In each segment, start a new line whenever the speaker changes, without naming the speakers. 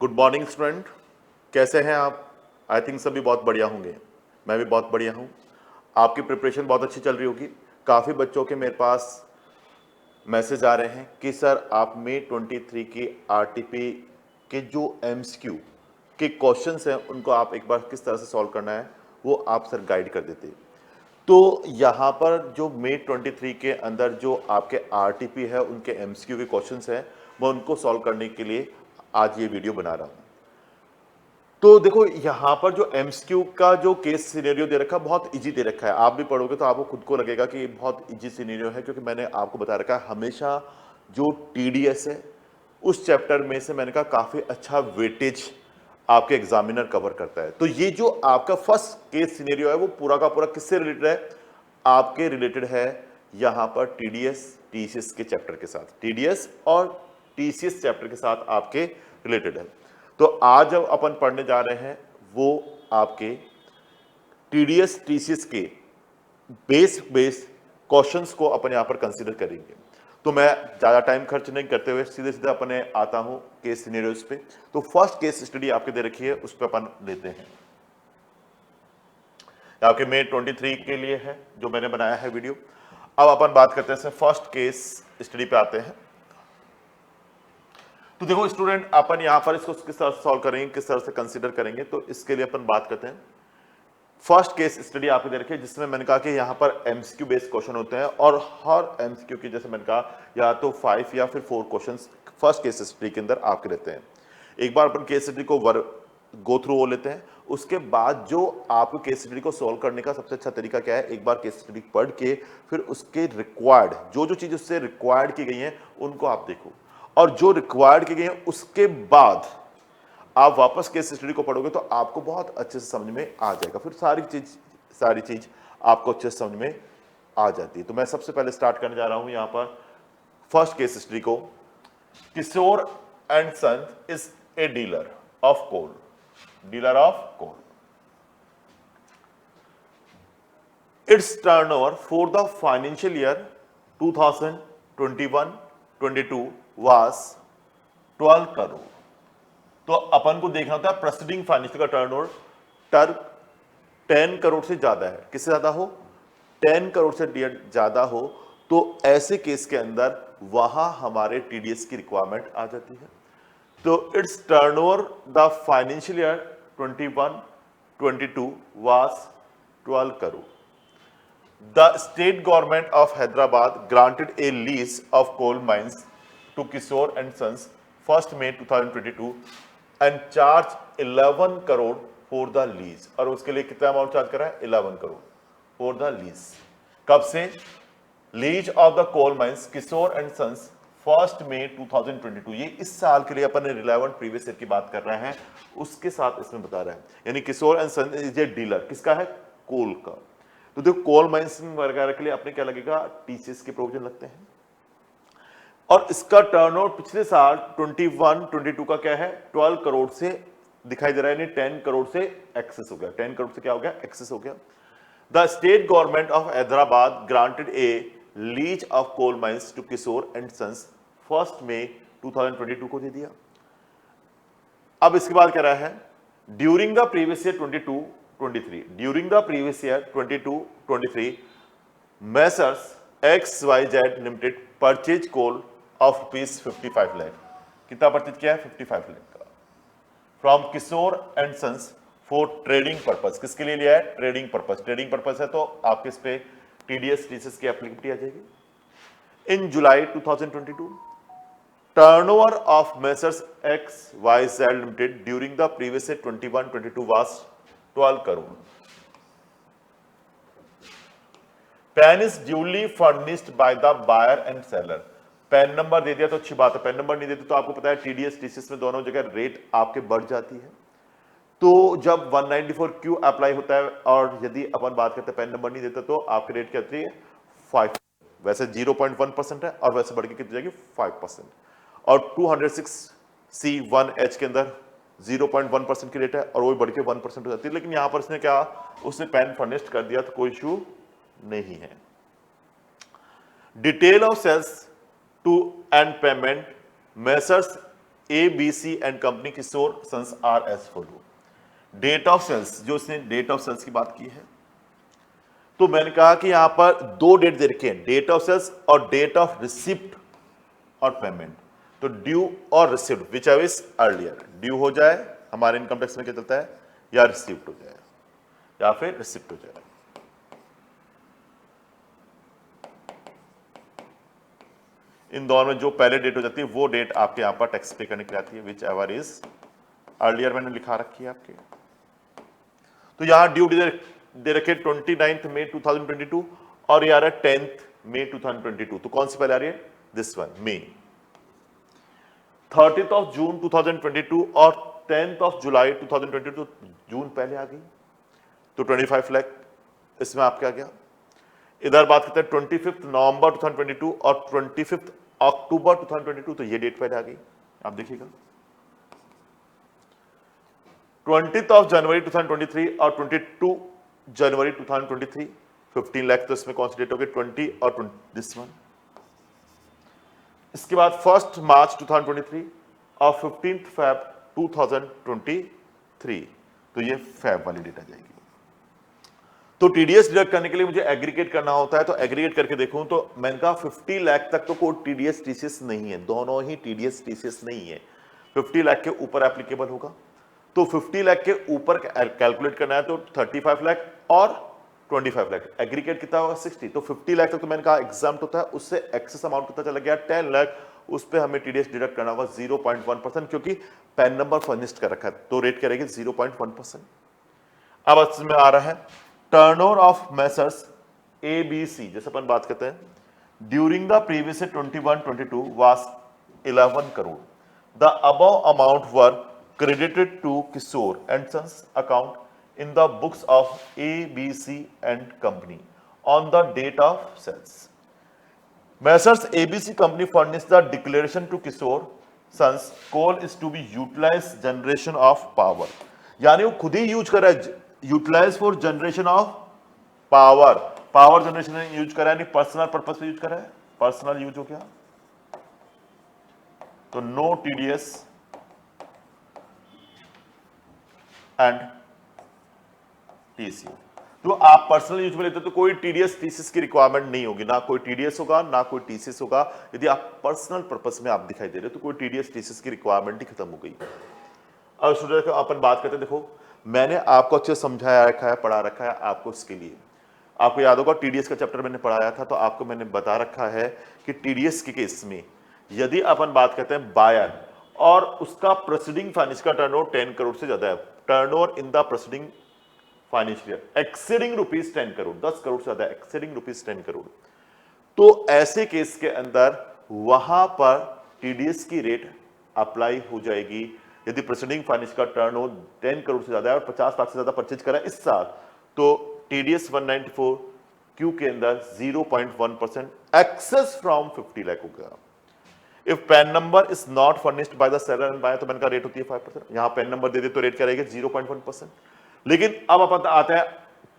Good morning student, कैसे हैं आप? आई थिंक सभी बहुत बढ़िया होंगे। मैं भी बहुत बढ़िया हूँ। आपकी प्रिपरेशन बहुत अच्छी चल रही होगी। काफ़ी बच्चों के मेरे पास मैसेज आ रहे हैं कि सर आप मई 23 की आरटीपी के जो एमसीक्यू के क्वेश्चंस हैं उनको आप एक बार किस तरह से सॉल्व करना है वो आप सर गाइड कर देते। तो यहाँ पर जो मई 23 के अंदर जो आपके आरटीपी है उनके एमसीक्यू के क्वेश्चंस हैं मैं उनको सॉल्व करने के लिए आज ये वीडियो बना रहा हूँ। तो देखो यहाँ पर जो एमसीक्यू का जो केस सिनेरियो दे रखा है बहुत इजी दे रखा है। आप भी पढ़ोगे तो आपको खुद को लगेगा कि ये बहुत इजी सिनेरियो है, क्योंकि मैंने आपको बता रखा है हमेशा जो टीडीएस है उस चैप्टर में से मैंने कहा काफी अच्छा वेटेज आपके एग्जामिनर कवर करता है। तो ये जो आपका फर्स्ट केस सिनेरियो है वो पूरा का पूरा किससे रिलेटेड है? आपके रिलेटेड है यहाँ पर टीडीएस टीसीएस के चैप्टर के साथ। टीडीएस और टीसीएस चैप्टर के साथ आपके रिलेटेड है। तो आज जब अपन पढ़ने जा रहे हैं वो आपके टीडीएस टीसीएस के बेस क्वेश्चंस को अपन यहां पर कंसीडर करेंगे। तो मैं ज्यादा टाइम खर्च नहीं करते हुए सीधे सीधे अपने आता हूं केस सिनेरियोस पे। तो फर्स्ट केस स्टडी आपके दे रखी है उस पर अपन लेते हैं। आपके मई 23 के लिए है जो मैंने बनाया है वीडियो। अब अपन बात करते हैं फर्स्ट केस स्टडी पे आते हैं। तो देखो स्टूडेंट, अपन यहां पर इसको किस तरह से सॉल्व करेंगे, किस तरह से कंसीडर करेंगे, तो इसके लिए अपन बात करते हैं। फर्स्ट केस स्टडी आपको दे रखी है जिसमें मैंने कहा कि यहां पर एमसीक्यू बेस्ड क्वेश्चन होते हैं और हर एमसीक्यू की जैसे मैंने कहा या तो 5 या फिर 4 क्वेश्चंस फर्स्ट केस स्टडी के अंदर आपके रहते हैं। एक बार अपन केस स्टडी को गो थ्रू हो लेते हैं, उसके बाद जो आपको केस स्टडी को सॉल्व करने का सबसे अच्छा तरीका क्या है, एक बार केस स्टडी पढ़ के फिर उसके रिक्वायर्ड जो जो चीज उससे रिक्वायर्ड की गई हैं उनको आप देखो, और जो रिक्वायर्ड की गई हैं उसके बाद आप वापस केस स्टडी को पढ़ोगे तो आपको बहुत अच्छे से समझ में आ जाएगा। फिर सारी चीज आपको अच्छे से समझ में आ जाती है। तो मैं सबसे पहले स्टार्ट करने जा रहा हूं यहां पर फर्स्ट केस स्टडी को। Kishore and son is a dealer of coal. Its turnover for the financial year 2021-22 was 12 crore. तो अपन को देखना होता है प्रेसिडिंग फाइनेंशियल का टर्नओवर 10 करोड़ से ज्यादा है। किससे ज्यादा हो? 10 करोड़ से ज्यादा हो तो ऐसे केस के अंदर वहां हमारे टीडीएस की रिक्वायरमेंट आ जाती है। तो it's turnover the financial year 21-22 was 12 crore. The state government of Hyderabad granted a lease of coal mines to Kishore and Sons 1st May 2022 and charged 11 crore for the lease। और उसके लिए कितना amount charge करा है? 11 crore for the lease। कब से? Lease of the coal mines Kishore and Sons 1st May 2022। ये इस साल के लिए अपन रिलेवेंट प्रीवियस ईयर की बात कर रहे हैं उसके साथ इसमें बता रहा है। यानी Kishore and sons is a dealer किसका है? कोल का। तो देखो कोल माइंस वगैरह के लिए अपने क्या लगेगा? टीसीएस के प्रोविजन लगते हैं। और इसका टर्नओवर पिछले साल 21-22 का क्या है? 12 करोड़ से दिखाई दे रहा है, यानी 10 करोड़ से एक्सेस हो गया। 10 करोड़ से क्या हो गया? एक्सेस हो गया। The state government of Hyderabad granted a lease of coal mines to Kishore and Sons 1st May 2022 को दे दिया। अब इसके बाद कह रहा है during the previous year 22-23, during the previous year 22-23 मैसर्स XYZ limited purchase coal of ₹55 lakh. कितना परचेज किया है? 55 लाख का from Kishore and Sons for trading purpose. किसके लिए लिया है? Trading purpose. ट्रेडिंग पर्पस है तो आपके इस पे टीडीएस टीसीएस की एप्लीकेबिलिटी आ जाएगी। इन July 2022 turnover of Messrs XYZ Limited during the previous year 21-22 was 12 crore। PAN is duly furnished by the buyer and seller। PAN number दे दिया तो अच्छी बात है, पैन नंबर नहीं देते तो आपको पता है टीडीएस टीसीएस में दोनों जगह रेट आपके बढ़ जाती है। तो जब 194Q अप्लाई होता है और यदि अपन बात करते हैं पैन नंबर नहीं देता तो आपके रेट क्या होती है? 5। वैसे 0.1% है और वैसे बढ़ के कितनी जाएगी? 5%। और 206C1H के अंदर 0.1% की रेट है और वो बढ़ के 1% हो जाती है। लेकिन यहां पर इसने क्या, उसने पैन फर्निश्ड कर दिया तो कोई इशू नहीं है। Detail of sales to and payment Messrs ABC and company Kishore Sons are as follow. Date of sales, जो इसने डेट ऑफ सेल्स की बात की है, तो मैंने कहा कि यहां पर दो डेट दे रखे हैं, डेट ऑफ सेल्स और डेट ऑफ रिसिप्ट और पेमेंट। तो ड्यू और receipt which ever is earlier, due हो जाए हमारे इनकम टैक्स में क्या चलता है, या रिसिप्ट हो जाए या फिर रिसिप्ट हो जाए। इन दोनों में जो पहले डेट हो जाती है वो डेट आपके यहां पर टैक्स पे करने की आती है, विच एवर इज अर्लियर मैंने लिखा रखी है आपके। तो यहां ड्यू दे रखे 29 मई 2022 और ये आ रहा है 10 मई 2022। तो कौन सी पहले आ रही है, this one May. 30th of June 2022 और 10th ऑफ जुलाई 2022, तो जून पहले आ गई, तो 25 लाख इसमें आपके आ गया। इधर बात करते हैं 25 नवंबर 2022 और 25 अक्टूबर 2022, तो ये डेट पहले आ गई। आप देखिएगा 20th ऑफ जनवरी 2023 और 22 जनवरी 2023, 15 लाख, तो इसमें कौन सी डेट होगी, 20 और दिस वन। इसके बाद 1 मार्च 2023 और 15 फेब 2023, तो ये फेब वाली डेट आ जाएगी। तो टीडीएस डिडक्ट करने के लिए मुझे एग्रीगेट करना होता है, तो एग्रीगेट करके देखूं तो मैंने कहा 50 लाख तक तो कोई टीडीएस टीसीएस नहीं है, दोनों ही टीडीएस टीसीएस नहीं है, 50 लाख के ऊपर एप्लीकेबल होगा। तो 50 लाख के ऊपर कैलकुलेट करना है तो 35 लाख और 25 लाख, एग्रीगेट कितना होगा 60। तो 50 लाख तक तो मैंने कहा एग्जाम्प्ट होता है, उससे एक्सेस अमाउंट कितना चला गया 10 लाख, उस पर हमें टीडीएस डिडक्ट करना होगा 0.1%, क्योंकि पैन नंबर फर्निश्ड कर रखा है, तो रेट करेगी 0.1%। अब इसमें आ रहा है टर्नओवर ऑफ मेसर्स एबीसी, जैसे अपन बात करते हैं, during the previous 21-22 was 11 crore. The above amount were credited to Kishore and Sons account in the books of ABC and Company on the date of sales. Messrs ABC Company furnished the declaration to Kishore Sons coal is to be utilized generation of power, यानी वो खुद ही use कर रहा है, utilise for generation of power, power generation use कर रहा है, नहीं पर्सनल पर्पस पे यूज कर रहा है, पर्सनल यूज हो गया, तो नो टीडीएस एंड टीसी। तो आप पर्सनल यूज में लेते तो कोई टीडीएस टीसीएस की रिक्वायरमेंट नहीं होगी, ना कोई टीडीएस होगा ना कोई टीसीएस होगा। यदि आप पर्सनल पर्पस में आप दिखाई दे रहे हो तो कोई टीडीएस टीसीएस की रिक्वायरमेंट ही खत्म हो गई। अब स्टूडेंट अपन बात करते हैं, देखो मैंने आपको अच्छे समझाया रखा है, पढ़ा रखा है आपको इसके लिए। आपको याद होगा टीडीएस का चैप्टर मैंने पढ़ाया था, तो आपको मैंने बता रखा है कि टीडीएस के केस में यदि अपन बात करते हैं बायर और उसका प्रोसीडिंग फाइनेंस का टर्नओवर 10 करोड़ से ज्यादा है, turnover in the proceeding financial year exceeding rupees 10 crore, 10 crore से ज्यादा एक्सीडिंग रुपीज 10 करोड़, तो ऐसे केस के अंदर वहां पर टीडीएस की रेट अप्लाई हो जाएगी। यदि प्रोसीडिंग फाइनेंस का टर्नओवर 10 करोड़ से ज्यादा है और 50 लाख से ज्यादा परचेज करा इस साल, तो टीडीएस 194 क्यू के अंदर 0.1% एक्सेस फ्रॉम 50 लाख हो गया। If PAN number is not furnished by the seller and buyer, तो मैंने कहा रेट होती है 5%, यहां पैन नंबर दे दे तो रेट क्या रहेगी 0.1%। लेकिन अब अपन आते हैं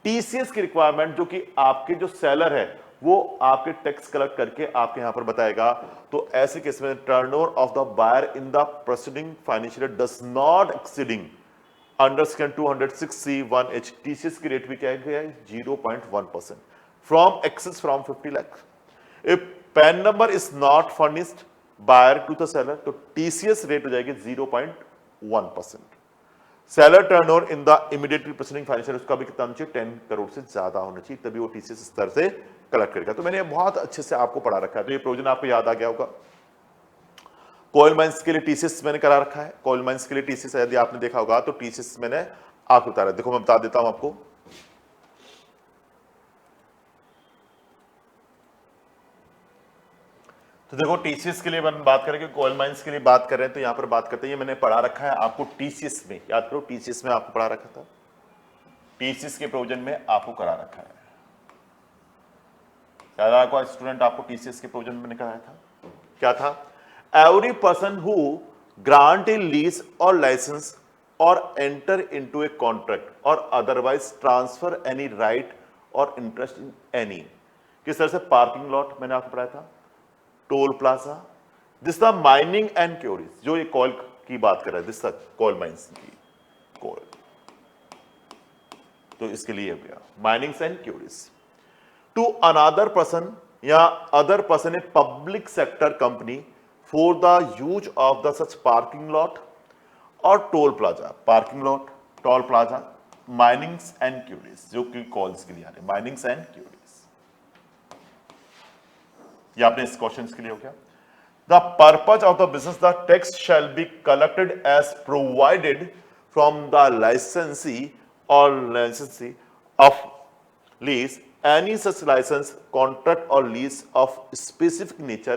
टीसीएस की रिक्वायरमेंट, जो कि आपके जो सेलर है वो आपके टैक्स कलेक्ट करके आपके यहां पर बताएगा। तो ऐसे केस में turnover of the buyer in the proceeding financial year does not exceeding under section 206C(1)H, TCS की रेट भी क्या है 0.1% from excess from 50 lakh. If PAN number is not furnished buyer to the seller, तो TCS rate हो जाएगी 0.1%। Seller turnover in the immediately preceding financial उसका भी कितना होना चाहिए 10 करोड़ से ज्यादा होना चाहिए, तभी वो टीसीएस स्तर से कलेक्ट करेगा। तो मैंने बहुत अच्छे से आपको पढ़ा रखा है, तो ये प्रोविजन आपको याद आ गया होगा। कोयल माइंस के लिए टीसीएस मैंने करा रखा है, कोयल माइंस के लिए टीसीएस यदि आपने देखा होगा तो टीसीएस मैंने आपको बता रहा है। देखो मैं बता देता हूं आपको, तो देखो टीसीएस के लिए हम बात करेंगे, कोयल माइंस के लिए बात कर रहे हैं, तो यहां पर बात करते हैं, ये मैंने पढ़ा रखा है आपको टीसीएस में, याद करो टीसीएस में आपको पढ़ा रखा था, टीसीएस के प्रोविजन में आपको करा रखा है। याद स्टूडेंट आपको टीसीएस के प्रोविजन में कराया था, क्या था, every person who grant A lease और लाइसेंस और एंटर इनटू ए कॉन्ट्रैक्ट और अदरवाइज ट्रांसफर एनी राइट और इंटरेस्ट इन एनी, किस तरह से पार्किंग लॉट मैंने आपको पढ़ाया था, toll plaza this the mining and queries, जो ये कोल की बात कर रहा है, दिस द कोल माइंस की कोल, तो इसके लिए हो गया minings and quarries. To another person या other person a public sector company for the use of the such parking lot और toll plaza, parking lot, toll plaza, minings and quarries, जो कि कॉल्स के लिए आ रहे हैं, माइनिंग्स एंड क्यूरीज। ये आपने इस क्वेश्चन के लिए हो गया। The purpose of the business, the tax shall be collected as provided from the licensee और licensee of lease any such license, contract or lease of specific nature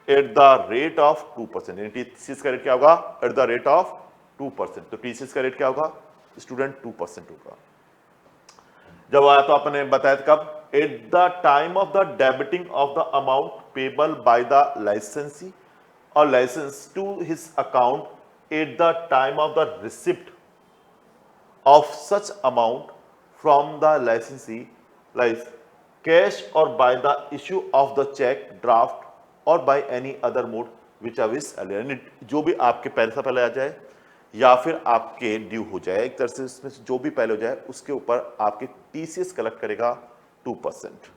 at the rate of 2%। यानी TCS का rate क्या होगा? Eight the rate of 2%। तो TCS का rate क्या होगा student? 2% होगा। जब आया तो आपने बताया था कब? At the time of the debiting of the amount payable by the licensee और licence to his account at the time of the receipt of such amount from the licensee लाइस कैश और by the issue of the cheque draft और by any other mode which अविस, जो भी आपके पैसा पहले आ जाए या फिर आपके ड्यू हो जाए, एक तरह से इसमें जो भी पहले हो जाए उसके ऊपर आपके टीसीएस कलेक्ट करेगा 2%।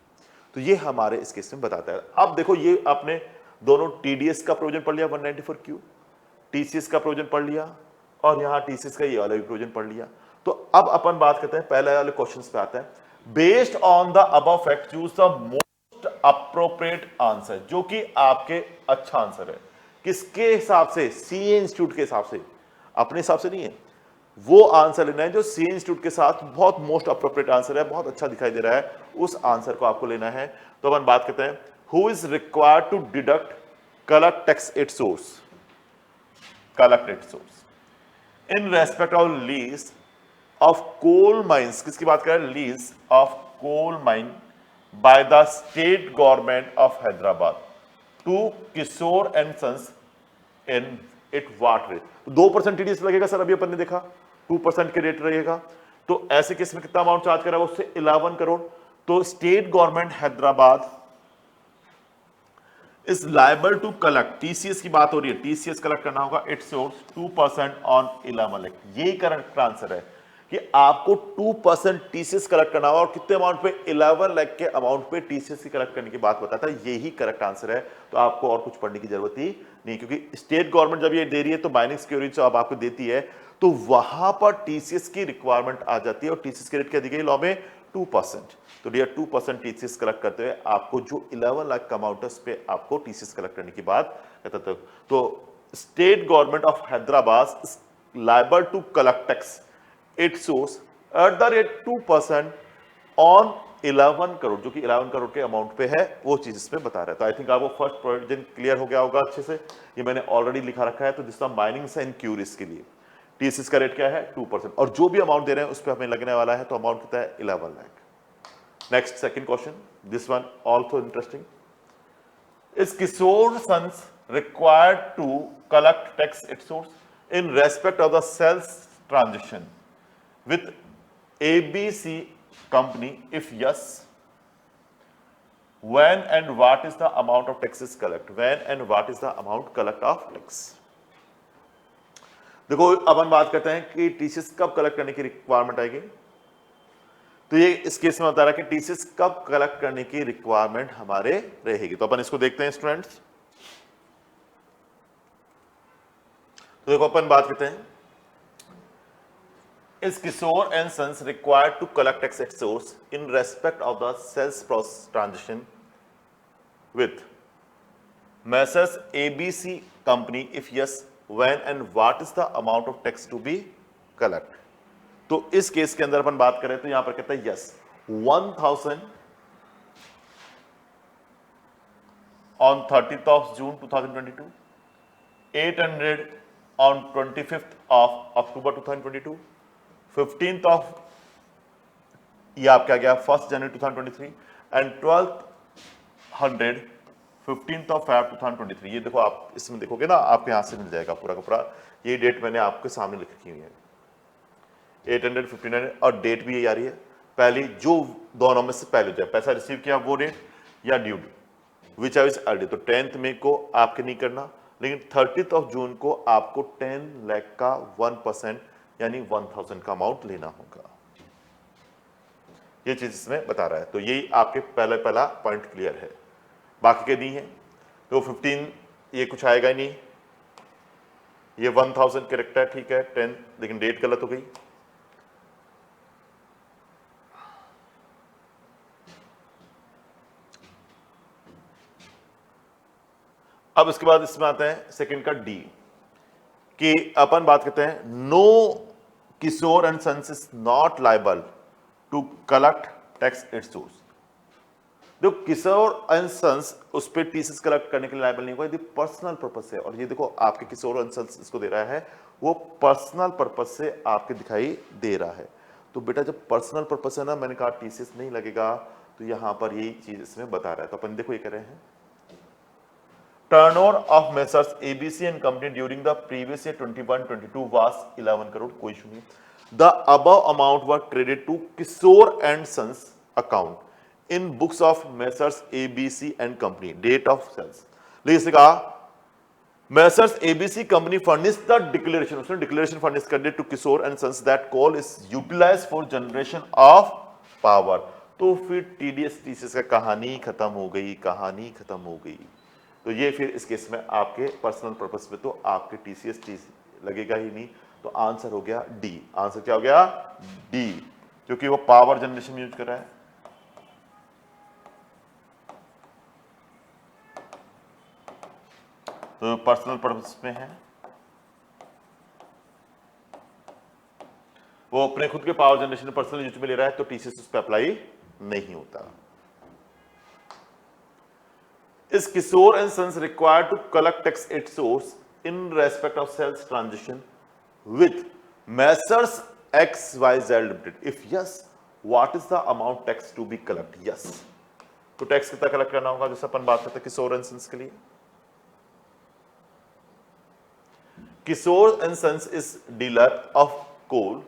तो ये हमारे इस केस में बताता है। अब देखो ये आपने दोनों टीडीएस का प्रोविजन पढ़ लिया 194Q, टीसीएस का प्रोविजन पढ़ लिया और यहां टीसीएस का ये वाला भी प्रोविजन पढ़ लिया। तो अब अपन बात करते हैं पहले वाले क्वेश्चंस पे आते हैं। Based on the above fact choose the most appropriate answer, जो कि आपके अच्छा आंसर है। किसके हिसाब से? सीए इंस्टीट्यूट के हिसाब से, अपने हिसाब से नहीं है। वो आंसर लेना है जो सीए इंस्टीट्यूट के साथ बहुत मोस्ट अप्रोप्रिएट आंसर है, बहुत अच्छा दिखाई दे रहा है, उस आंसर को आपको लेना है। तो अपन बात करते हैं who is required to deduct collect tax at source, collect at source in respect of lease of coal mines. किसकी बात कर रहे हैं? Lease of coal mine by the state government of Hyderabad to Kishore and Sons in it what rate. 2% TDS लगेगा sir, अभी अपन ने देखा 2% के रेट रहेगा। तो ऐसे केस में कितना अमाउंट चार्ज करा है उससे 11 करोड़। तो state government Hyderabad is liable to collect, TCS की बात हो रही है, टीसीएस कलेक्ट करना होगा इट्स 2% ऑन 11 लाख। यही करेक्ट आंसर है कि आपको 2% टीसीएस कलेक्ट करना होगा और कितने अमाउंट पे? 11 लाख के अमाउंट पे टीसीएस की कलेक्ट करने की बात बताता है। यही करेक्ट आंसर है। तो आपको और कुछ पढ़ने की जरूरत ही नहीं, क्योंकि स्टेट गवर्नमेंट जब ये दे रही है तो माइनिंग सिक्योरिटी अब आपको देती है, तो वहां पर टीसीएस की रिक्वायरमेंट आ जाती है। और टीसीएस की रेट क्या दी गई लॉ में? 2%। तो डियर 2% टीसीएस कलेक्ट करते हुए आपको जो 11 लाख का अमाउंट है उस पे आपको टीसीएस कलेक्ट करने की बात कहता था। तो state government of Hyderabad is liable to collect tax it source at the rate 2% on 11 crore, जो कि 11 करोड़ के अमाउंट पे है, वो चीज इसमें बता रहा है। तो आई थिंक आपको फर्स्ट प्रोविजन क्लियर हो गया होगा अच्छे से। ये मैंने ऑलरेडी लिखा रखा है। तो जिसका माइनिंग्स एंड क्यूरीज के लिए टीसीएस का रेट क्या है? 2%। और जो भी अमाउंट दे रहे हैं उस पर हमें लगने वाला है, तो अमाउंट कितना है? 11 lakh. Next second question, this one also interesting. Is Kishore Sons required to collect tax it source in respect of the sales transaction with ABC company? If yes, when and what is the amount of taxes collect? When and what is the amount collect of tax? देखो अपन बात करते हैं कि TCS कब collect करने की requirement आएगी। तो ये इस केस में बता रहा है कि टीसीएस कब कलेक्ट करने की रिक्वायरमेंट हमारे रहेगी। तो अपन इसको देखते हैं स्टूडेंट्स। तो देखो अपन बात करते हैं is Kishore and Sons required to collect tax at source in respect of the sales process transaction with Messrs ABC company? If yes, when and what is the amount of tax to be collect? तो इस case के अंदर अपन बात करें तो यहां पर कहता है yes 1000 on 30th of June 2022, 800 on 25th of October 2022, 15th of ये आपका आ गया 1st January 2023 and 1200 15th of Feb 2023। ये देखो आप इसमें देखोगे ना, आपके यहां से मिल जाएगा पूरा का पूरा। ये डेट मैंने आपके सामने लिख रखी हुई है, 800 1500 और डेट भी ये आ रही है। पहली जो दोनों में से पहले जाए पैसा रिसीव किया वो डेट या ड्यू विच इज अर्ली, तो 10th मई को आपके नहीं करना, लेकिन 30th ऑफ जून को आपको 10 लाख का 1% यानी 1000 का अमाउंट लेना होगा। ये चीज इसमें बता रहा है, तो यही आपके पहला पॉइंट क्लियर है, बाकी के नहीं है। तो 15 ये कुछ आएगा ही नहीं, ये 1000 करेक्ट है, ठीक है 10, लेकिन डेट गलत हो गई। अब इसके बाद इसमें आता है सेकंड का डी, कि अपन बात करते हैं no Kishore and sons is not liable to collect tax at source. जो किशोर एंड सन्स उस पर टीसीएस कलेक्ट करने के लिए लायबल नहीं होगा यदि पर्सनल पर्पज से, और ये देखो आपके किशोर एंड सन्स इसको दे रहा है, वो पर्सनल पर्पज से आपके दिखाई दे रहा है। तो बेटा जब पर्सनल पर्पज है ना, मैंने कहा टीसीएस नहीं लगेगा, तो यहां पर यही चीज इसमें बता रहा है। तो अपन देखो ये कह रहे हैं turnover of Messrs ABC and company during the previous year 21-22 was 11 crore, कोई इशू नहीं। The above amount were credit to Kishore and sons account in books of Messrs ABC and company, date of sales. लेकिन इसने कहा Messrs ABC company furnish the declaration, उसने declaration furnish कर दी to Kishore and sons that coal is utilised for generation of power. तो फिर TDS TCS का कहानी खत्म हो गई, कहानी खत्म हो गई। तो ये फिर इस केस में आपके पर्सनल पर्पस पे तो आपके टीसीएस लगेगा ही नहीं, तो आंसर हो गया डी। आंसर क्या हो गया? डी, क्योंकि वो पावर जनरेशन में यूज कर रहा है। तो पर्सनल पर्पस में है, वो अपने खुद के पावर जनरेशन पर्सनल यूज में ले रहा है, तो टीसीएस उस पर अप्लाई नहीं होता। Is Kishore and Sons required to collect tax at source in respect of sales transaction with Messrs XYZ Limited? If yes, what is the amount tax to be collected? Yes. तो tax कितना collect करना होगा, जैसे अपन बात करते हैं किशोर and sons के लिए। Kishore and sons is dealer of coal,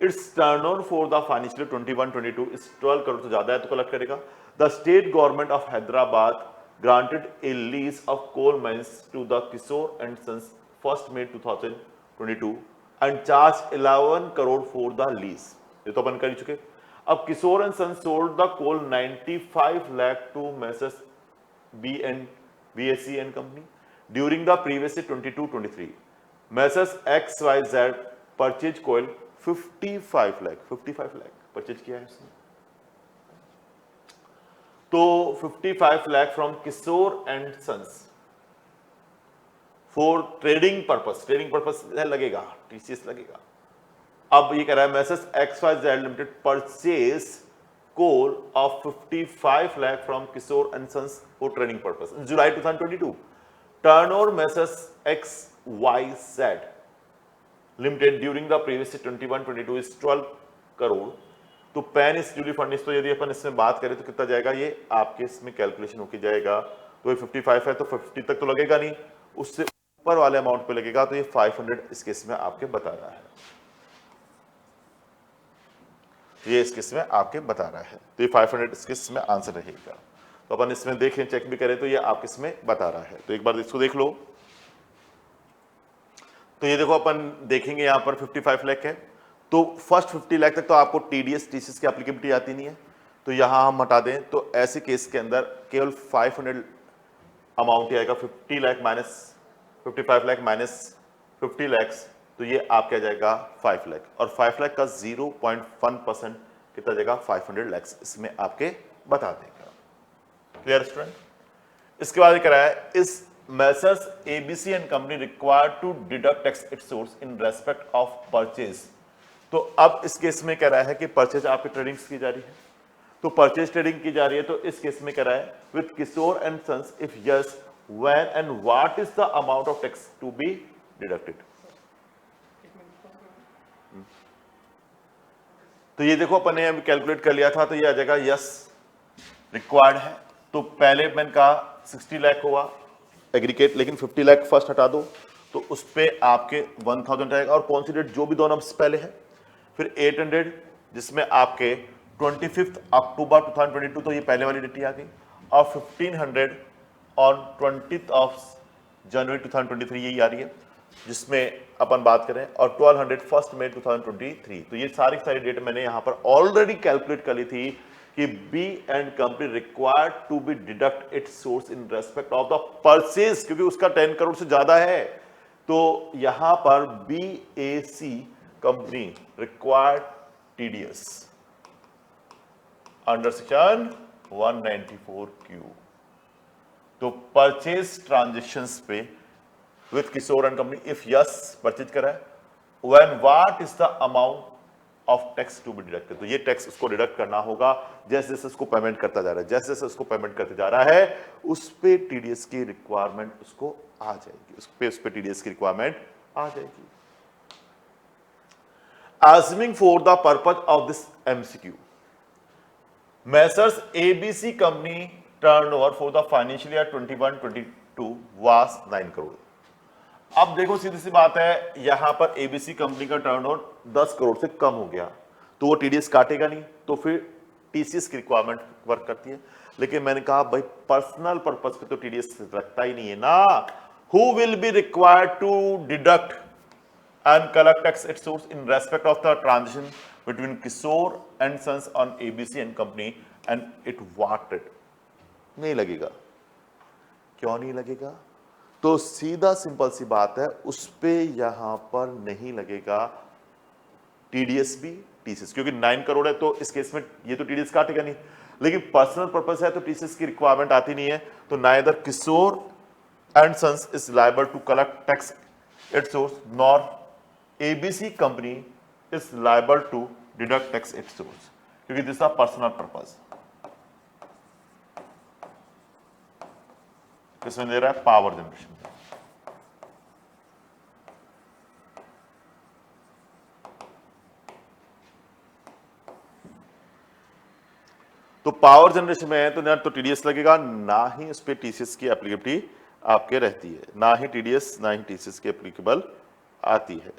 its turnover for the financial 21-22 is 12 crore से ज्यादा है तो कलेक्ट करेगा। The state government of Hyderabad granted a lease of coal mines to the Kishore and Sons 1st May 2022 and charged 11 crore for the lease। ये तो अपन कर चुके। अब Kishore and sons sold the coal 95 lakh to Messrs BSC and company during the previous year 22-23। Messrs XYZ purchased coal 55 lakh purchase किया है उसने। तो 55 lakh from Kishore and Sons for trading purpose लगेगा, टीसीएस लगेगा। अब ये कह रहा है Messrs XYZ limited purchase coal of 55 lakh from Kishore and Sons for trading purpose in July 2022। Turnover Messrs XYZ limited during the previous 21-22 is 12 crore. तो पैन इस ड्यूली फर्निश, तो यदि अपन इसमें बात करें तो कितना जाएगा, ये आपके इसमें कैलकुलेशन होके जाएगा। तो ये 55 है तो 50 तक तो लगेगा नहीं, उससे ऊपर वाले अमाउंट पे लगेगा। तो ये 500 इस केस में आपके बता रहा है, ये इस केस में आपके बता रहा है। तो ये 500 इस केस में आंसर रहेगा। तो अपन इसमें देखें, चेक भी करें तो ये आपके इसमें बता रहा है। तो एक बार इसको देख लो। तो ये देखो अपन देखेंगे यहां पर 55 लाख है, तो फर्स्ट 50 लाख तक तो आपको टीडीएस टीसीएस की एप्लीकेबिलिटी आती नहीं है, तो यहां हम हटा दें। तो ऐसे केस के अंदर केवल 500 अमाउंट आएगा, 50 लाख माइनस 55 लाख माइनस 50 लाख, तो ये आपका जाएगा 5 लाख, और 5 लाख का 0.1% कितना जाएगा 500 लाख, इसमें आपके बता देगा। Clear student? इसके बाद कह रहा है is Messrs ABC and company required to deduct tax at source in respect of purchase. तो अब इस केस में कह रहा है कि परचेज आपकी ट्रेडिंग की जा रही है, तो परचेज ट्रेडिंग की जा रही है। तो इस केस में कह रहा है with Kishore and Sons if yes when and what is the amount of tax to be deducted. तो ये देखो अपन ने अभी कैलकुलेट कर लिया था, तो ये आ जाएगा यस रिक्वायर्ड है। तो पहले मैंने कहा 60 लाख हुआ एग्रीगेट, लेकिन 50 लाख फर्स्ट हटा दो तो उस पे आपके 1000 आएगा, और कौन सी डेट जो भी 2 नंबर पहले है। फिर 800 जिसमें आपके 25 अक्टूबर 2022, तो ये पहले वाली डेट ही आ गई। Of 1500 on 20th of January 2023, यही आ रही है जिसमें अपन बात करें, और 1200 1 मई 2023। तो ये सारी डेट मैंने यहां पर ऑलरेडी कैलकुलेट कर ली थी कि B and company required to be deduct its source in respect of the purchase, क्योंकि उसका 10 करोड़ से ज्यादा है। तो यहां पर B A C company required TDS under section 194Q। तो परचेज ट्रांजेक्शंस पे with Kishore and company, if yes purchase करा है, when what is the amount of tax to be deducted. तो ये टैक्स उसको डिडक्ट करना होगा जैसे जैसे उसको पेमेंट करता जा रहा है, जैसे जैसे उसको पेमेंट करते जा रहा है उस पे टीडीएस की रिक्वायरमेंट उसको आ जाएगी, उस पे टीडीएस की रिक्वायरमेंट आ जाएगी। Assuming for the purpose of this MCQ, Messrs ABC company turnover for the financial year 21-22 was 9 crore. अब देखो सीधी सी बात है, यहां पर एबीसी कंपनी का टर्नओवर 10 करोड़ से कम हो गया तो वो टीडीएस काटेगा नहीं, तो फिर टीसीएस की रिक्वायरमेंट वर्क करती है। लेकिन मैंने कहा भाई पर्सनल पर्पस पे तो टीडीएस रखता ही नहीं है ना। Who will be required to deduct and collect tax at source in respect of the transaction between Kishore and Sons on ABC and Company and it wanted, नहीं लगेगा। क्यों नहीं लगेगा? तो सीधा सिंपल सी बात है, उस पे यहां पर नहीं लगेगा टीडीएस भी टीसीएस, क्योंकि 9 करोड़ है तो इस केस में ये तो टीडीएस काटेगा नहीं। लेकिन पर्सनल पर्पस है तो टीसीएस की रिक्वायरमेंट आती नहीं है, तो neither Kishore and sons is liable to collect tax at source nor ABC company is liable to deduct tax at source, क्योंकि दिस आर पर्सनल पर्पस। किसमें दे रहा है? Power generation. तो पावर जनरेशन में है तो ना तो टीडीएस लगेगा, ना ही उस पर टीसीएस की एप्लीकेबिलिटी आपके रहती है, ना ही टीडीएस ना ही टीसीएस की एप्लीकेबल आती है।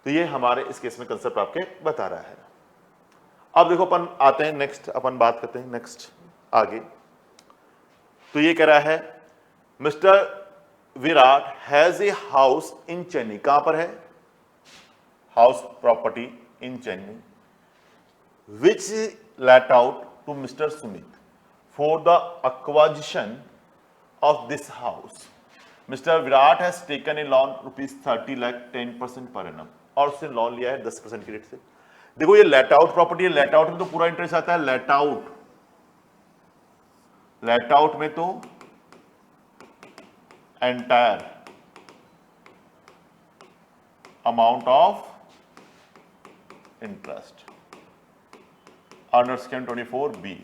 तो ये हमारे इस केस में कंसेप्ट आपके बता रहा है। अब देखो अपन आते हैं नेक्स्ट, अपन बात करते हैं नेक्स्ट आगे। तो ये कह रहा है mister Virat has a house in Chennai. कहां पर है? House property in Chennai which let out to mister Sumit for the acquisition of this house. Mister Virat has taken a loan ₹30 lakh 10% per annum, और उसने लोन लिया है 10% की रेट से। देखो ये लेट आउट प्रॉपर्टी है, लेट आउट में तो पूरा इंटरेस्ट आता है। लेट आउट में तो entire amount of interest under section 24B।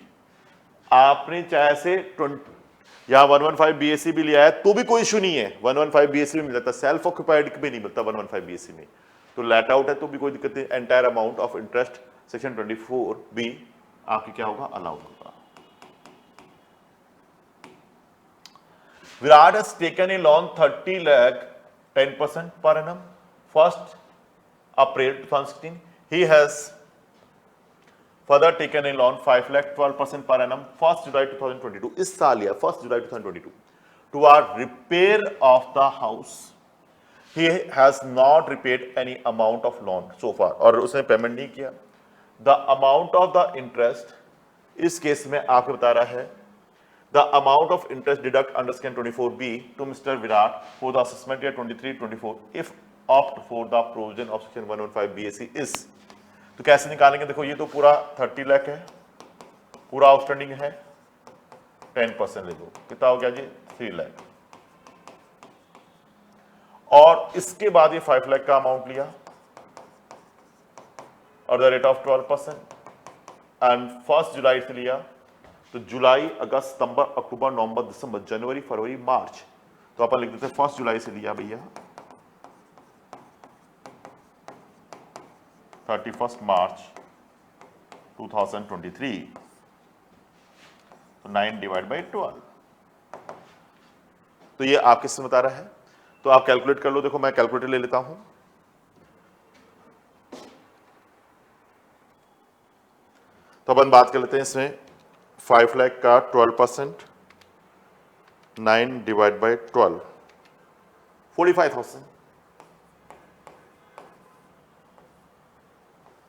आपने चाहे से 115 BAC भी लिया है तो भी कोई इशू नहीं है, 115 BAC में मिल जाता है, सेल्फ ऑक्यूपाइड में नहीं मिलता 115 BAC में। तो लेट आउट है तो भी कोई दिक्कत नहीं, entire amount of interest section 24B आपकी क्या होगा? अलाउड होगा। Virat has taken a loan 30 lakh 10% per annum 1 April 2016। He has further taken a loan 5 lakh 12% per annum 1 जुलाई 2022, इस साल या 1 जुलाई 2022 toward repair of the house. He has not repaid any amount of loan so far, और उसने payment नहीं किया। The amount of the interest इस case में आपको बता रहा है the amount of interest deduct under section 24B to Mr. Virat for the assessment year 23-24 if opt for the provision of section 115 BAC is। तो कैसे निकालेंगे? देखो ये तो पूरा 30 लाख है, पूरा आउटस्टैंडिंग है, 10% ले लो, कितना हो गया जी? 3 लाख। और इसके बाद ये 5 लाख का अमाउंट लिया और द रेट ऑफ 12% एंड 1 जुलाई से लिया, तो जुलाई, अगस्त, सितंबर, अक्टूबर, नवंबर, दिसंबर, जनवरी, फरवरी, मार्च, तो अपन लिख देते हैं 1 जुलाई से लिया भैया 31 मार्च 2023, तो 9 डिवाइड बाई 12, तो ये आप किससे बता रहा है? तो आप कैलकुलेट कर लो। देखो मैं कैलकुलेटर ले लेता हूं, तो अपन बात कर लेते हैं इसमें 5 लाख का 12%, 9 डिवाइड बाई 12, 45,000।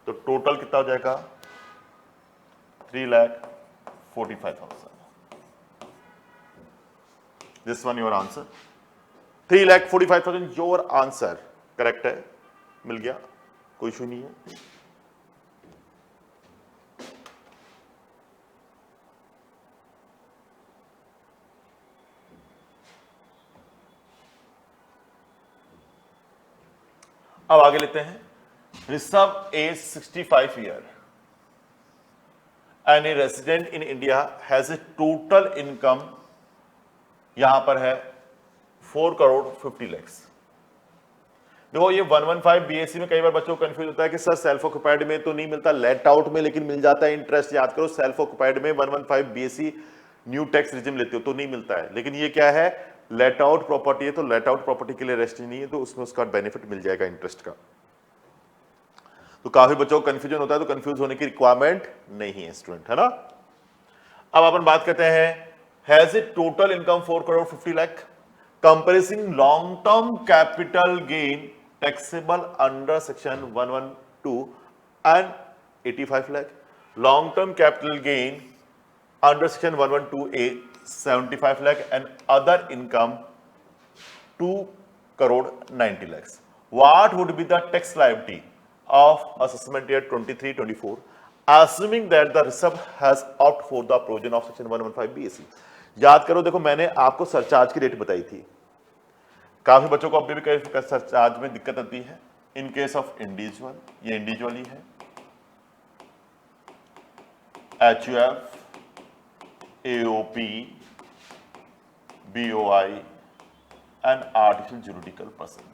तो टोटल कितना हो जाएगा 3,45,000। This one your answer, 3,45,000 your answer. Correct है, मिल गया, कोई इशू नहीं है। अब आगे लेते हैं, Rishabh age 65 year and a resident in India has a total income, यहां पर है 4 करोड़ 50 लाख। देखो ये 115 बीएससी में कई बार बच्चों को कंफ्यूज होता है कि सर सेल्फ ऑक्युपाइड में तो नहीं मिलता, लेट आउट में लेकिन मिल जाता है इंटरेस्ट। याद करो, सेल्फ ऑक्युपाइड में 115 बीएससी न्यू टैक्स रिजिम लेते हो तो नहीं मिलता है, लेकिन ये क्या है, लेट आउट प्रॉपर्टी है, तो लेट आउट प्रॉपर्टी के लिए रेस्ट्रिक्शन नहीं है, तो उसमें उसका बेनिफिट मिल जाएगा इंटरेस्ट का। तो काफी बच्चों को कंफ्यूजन होता है, तो कंफ्यूज होने की रिक्वायरमेंट नहीं है स्टूडेंट, है ना। अब अपन बात करते हैं, has a total income 4 crore 50 lakh, कंपेरिजिंग long term capital gain taxable under section 112 and 85 lakh, long term capital gain under section 112A 75 lakh and other income 2 crore 90 lakhs. What would be the tax liability of assessment year 23-24, assuming that the Rishabh has opted for the provision of section 115 BSc? याद करो, देखो मैंने आपको surcharge की rate बताई थी, काफी बच्चों को अभी भी सरचार्ज में दिक्कत आती है। इन केस ऑफ इंडिविजुअल, ये इंडिविजुअल ही है, HUF, AOP, BOI and artificial juridical person.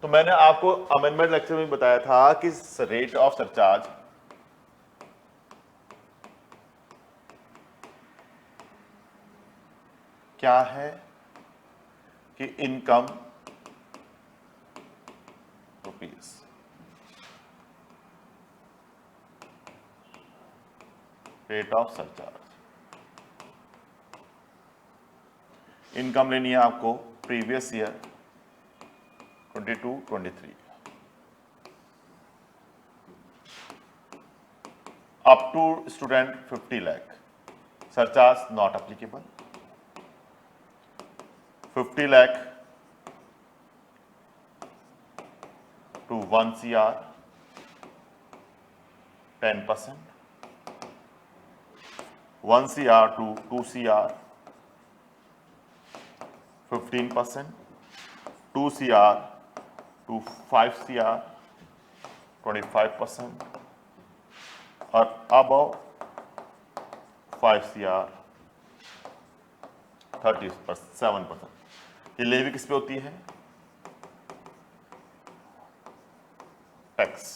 तो मैंने आपको अमेंडमेंट लेक्चर में बताया था कि रेट ऑफ सरचार्ज क्या है, कि income rupees, rate of surcharge. Income लेनी है आपको previous year 22-23 up to student 50 lakh, surcharge not applicable. 50 lakh to 1 CR 10%, 1 CR to 2 CR 15%, 2 CR to 5 CR 25%, और above 5 CR 37%। ये लेवी किस पे होती है, टैक्स।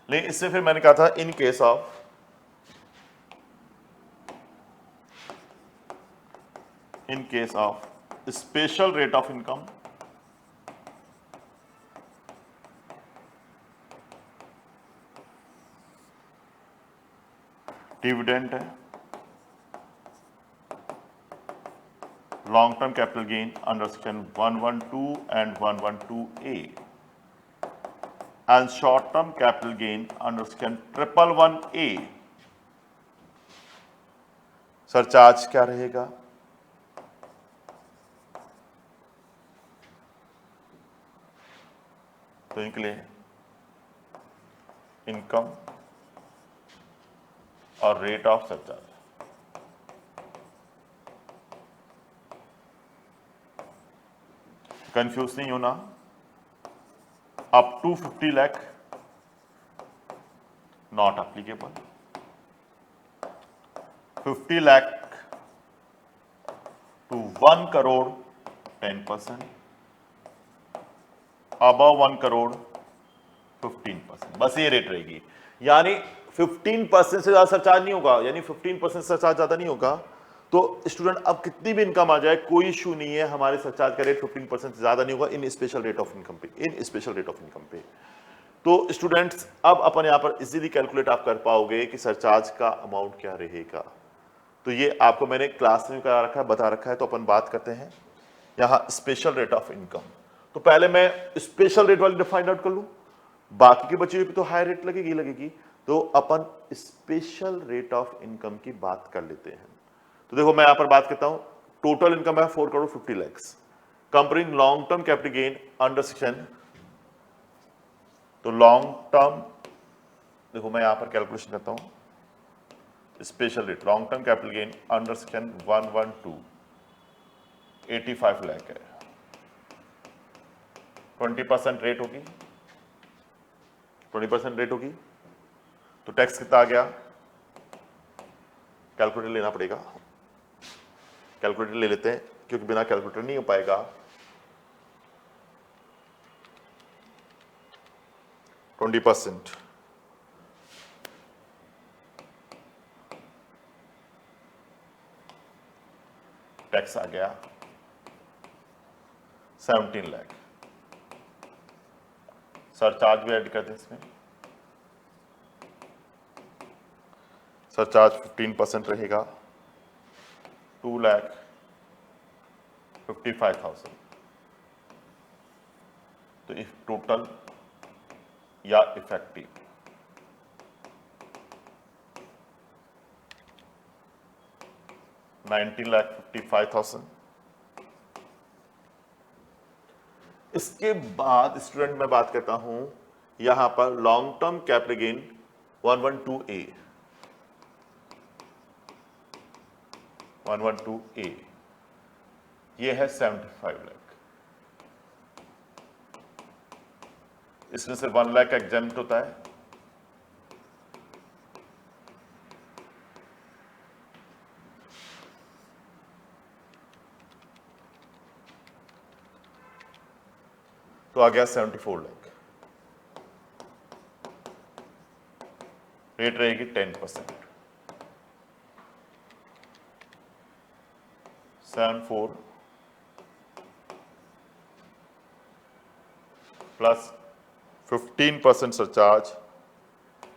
लेकिन इससे फिर मैंने कहा था in case of special rate of income, dividend है, long term capital gain under section 112 and 112A, and short term capital gain under section 111A, surcharge क्या रहेगा, तो इनके लिए इनकम और रेट ऑफ सरचार्ज। कंफ्यूज नहीं होना, up to 50 lakh not applicable, 50 lakh to 1 crore 10%, above 1 crore 15%, बस ये रेट रहेगी। यानी 15% से ज्यादा सरचार्ज नहीं होगा, यानी 15% सरचार्ज ज्यादा नहीं होगा। तो स्टूडेंट अब कितनी भी इनकम आ जाए कोई इशू नहीं है, हमारे सरचार्ज का रेट 15% से ज्यादा नहीं होगा इन स्पेशल रेट ऑफ इनकम पे, तो स्टूडेंट्स अब अपन यहां पर इजीली कैलकुलेट आप कर पाओगे कि सरचार्ज का अमाउंट क्या रहेगा। तो ये आपको मैंने क्लास में करा रखा है, बता रखा है। तो अपन बात करते हैं यहां स्पेशल रेट ऑफ इनकम। तो पहले मैं स्पेशल रेट वाली फाइंड आउट कर लूं, बाकी के बच्चे भी तो हाई रेट लगेगी। तो अपन स्पेशल रेट ऑफ इनकम की बात कर लेते हैं। तो देखो मैं यहां पर बात करता हूं, टोटल इनकम है 4 crore 50 lakh, comparing long term capital gain under section. तो लॉन्ग टर्म देखो मैं यहां पर कैलकुलेशन करता हूं, special rate long term capital gain under section 112 85 lakh है, 20% रेट होगी, 20% रेट होगी। तो टैक्स कितना आ गया, कैलकुलेटर लेना पड़ेगा, कैलकुलेटर ले लेते हैं क्योंकि बिना कैलकुलेटर नहीं हो पाएगा। %20 टैक्स आ गया 17 लाख। सरचार्ज भी ऐड कर दें इसमें, सरचार्ज 15% रहेगा, 2,55,000। तो इफ टोटल या इफेक्टिव 19,55,000। इसके बाद स्टूडेंट मैं बात करता हूं यहां पर long term capital gain 112A, 112A ये है 75 लाख। इसमें से 1 लाख एग्जेम्प्ट होता है, तो आ गया 74 लाख। रेट रहेगी 10%, 74 प्लस 15% सरचार्ज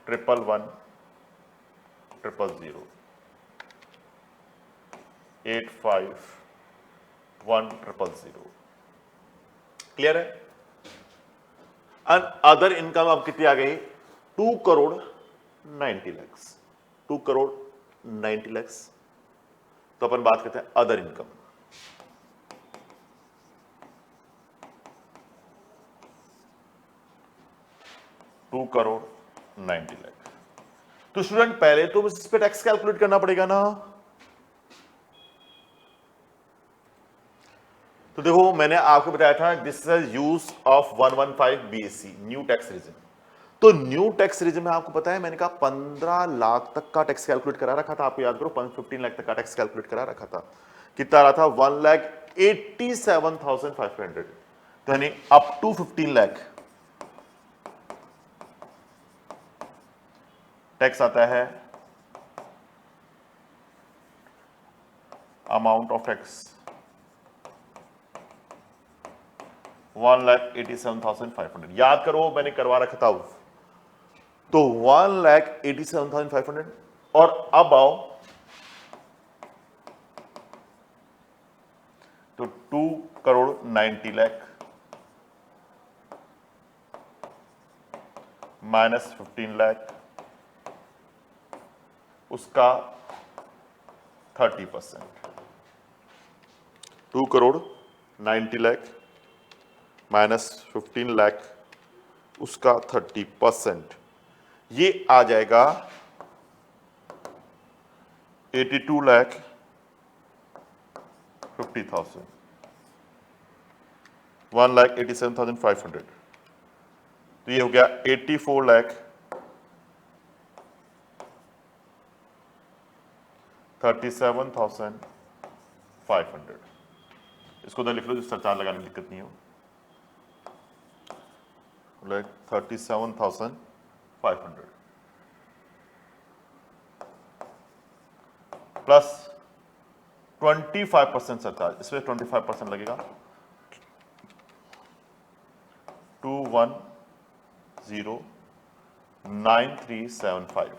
111,000 851,000। क्लियर है। एंड अदर इनकम अब कितनी आ गई, 2 करोड़ 90 लाख, 2 करोड़ 90 लाख। तो अपन बात करते हैं other income. Two crore 90 lakh. तो स्टूडेंट पहले तो इस पे टैक्स कैलकुलेट करना पड़ेगा ना। तो देखो मैंने आपको बताया था this is use of 115 BSC new tax regime. तो न्यू टैक्स रिजिम में आपको पता है मैंने कहा 15 लाख तक का टैक्स कैलकुलेट करा रखा था। आपको याद करो 15 लाख तक का टैक्स कैलकुलेट करा रखा था। कितना रहा था, 1,87,500। तो यानी अप टू 15 लाख टैक्स आता है। Amount of tax 1,87,500। याद करो मैंने करवा रखा था तो 1,87,500। और अब आओ तो 2 करोड़ 90 लाख माइनस 15 लाख, उसका 30%। 2 करोड़ 90 लाख माइनस 15 लाख, उसका 30%। ये आ जाएगा 82,50,000, 1,87,500। तो ये हो गया 84,37,500। इसको तो लिख लो, सरचार्ज लगाने की दिक्कत नहीं हो। 37,500 प्लस 25% सरचार्ज, इसमें 25% लगेगा, 9375.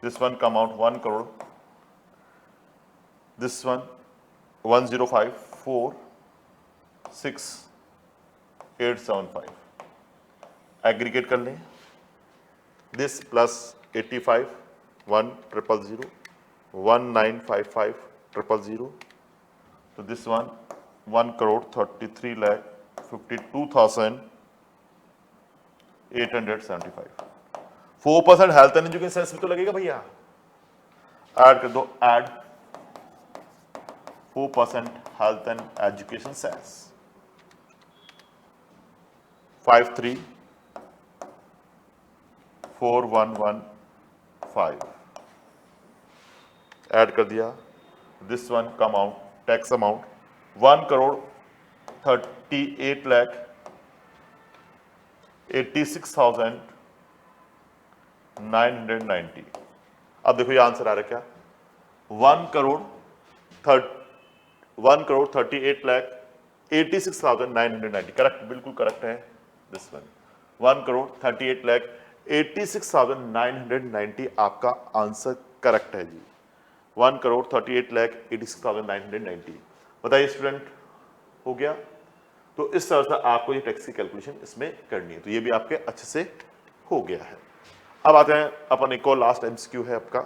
This one come out 1 crore. This one 10546,875. Aggregate कर लें. This plus 85 1,000 1955,000. So this one 1,53,52,875. 4% health and education cess भी तो लगेगा भैया. ऐड कर दो. Add 4% health and education cess. 53,4115. Add कर दिया. This one come out tax amount 1,38,86,990. अब देखो ये आंसर आ रहा है क्या. 1,38,86,990. करेक्ट, बिल्कुल करेक्ट है. दिस वन 1,38,86,990 आपका आंसर करेक्ट है जी. 1,38,86,990. बताइए स्टूडेंट, हो गया. तो इस तरह से आपको ये टैक्स की कैलकुलेशन इसमें करनी है. तो ये भी आपके अच्छे से हो गया है. अब आते हैं अपन एक और लास्ट एमसीक्यू है आपका.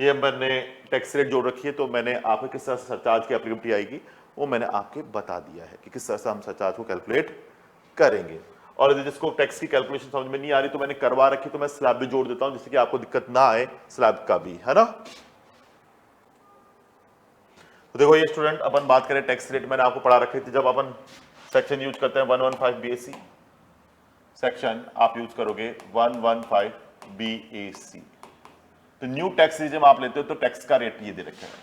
ये मैंने टैक्स रेट जोड़ रखी है, तो मैंने आपको किस तरह से सरचार्ज की एप्लीकेबिलिटी आएगी वो मैंने आपके बता दिया है कि किस तरह से हम सरचार्ज को कैलकुलेट करेंगे. और यदि जिसको टैक्स की कैलकुलेशन समझ में नहीं आ रही तो मैंने करवा रखी, तो मैं स्लैब भी जोड़ देता हूं जिससे कि आपको दिक्कत ना आए स्लैब का भी, है ना. तो देखो ये स्टूडेंट, अपन बात करें टैक्स रेट, मैंने आपको पढ़ा रखी थी. जब अपन सेक्शन यूज करते हैं 115 BAC सेक्शन, आप यूज करोगे 115 BAC. तो न्यू टैक्स रिजिम आप लेते हो तो टैक्स का रेट ये दे रखा है.